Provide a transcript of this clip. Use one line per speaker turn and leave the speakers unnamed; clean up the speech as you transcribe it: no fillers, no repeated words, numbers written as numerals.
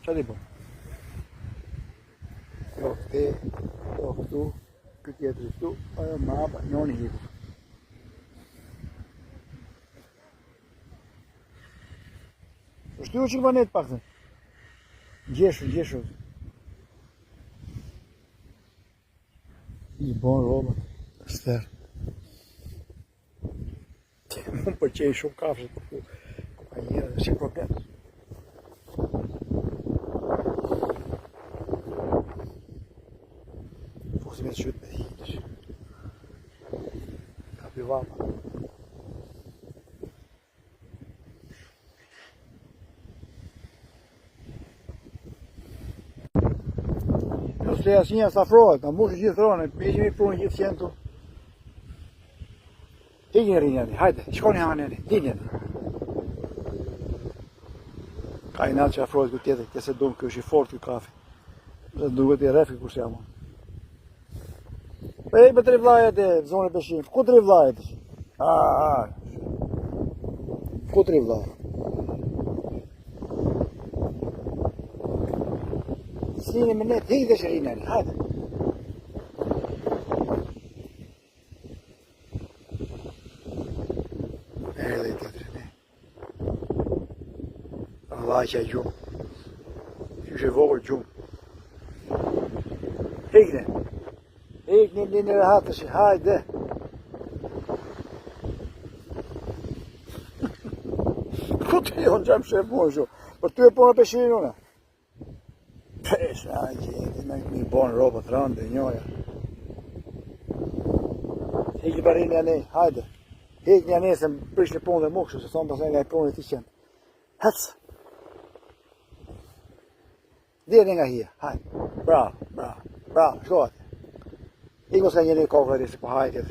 Qa di po? Jo këte, jo këtu, këtë tjetëri këtu, ajo më hapa, njoni hiku. Shtu që këma netë pak të? Gjeshu. I bon robët, ster. Më përqej shumë kafshët për ku ka njërë dhe si problem. Fusi me të qytë me hitësh. Kapi vapa. Se asnjë safrohet, na mbush gjithë ronë, peqemi punë gjithë qentu. Hini rinjani, hajde, shkoni haneni, hini. Ka i natë që afrohet këtë tjetër, këse dumë, kjo është i fort këtë kafe. Dhe duket i refi kur s'jam. Ej, me tri vlajet e zonë e peshim, ku tri vlajet? Ku tri vlajet? Slini me netë, hikë dhe shërinari, hajde. Erdhe i tjetëri, ne. Allah që a gjumë. Qështë e vogër gjumë. Hikë ne. Hikë një rehatëshi, hajde. Ku të jonë gjemë shë e punë shumë? Për ty e punë e peshirin une. Pesha, gjeti, mi bon robot rande, njoja. Hikë barin një ne, hajde. Hikë një ne se më prish një punë dhe mukshë, se thonë përse nga i punë e ti qenë. Hëtës. Djeri nga hia, hajde. Bravo, shko atë. Hikë mos ka një një kokë, se po hajde.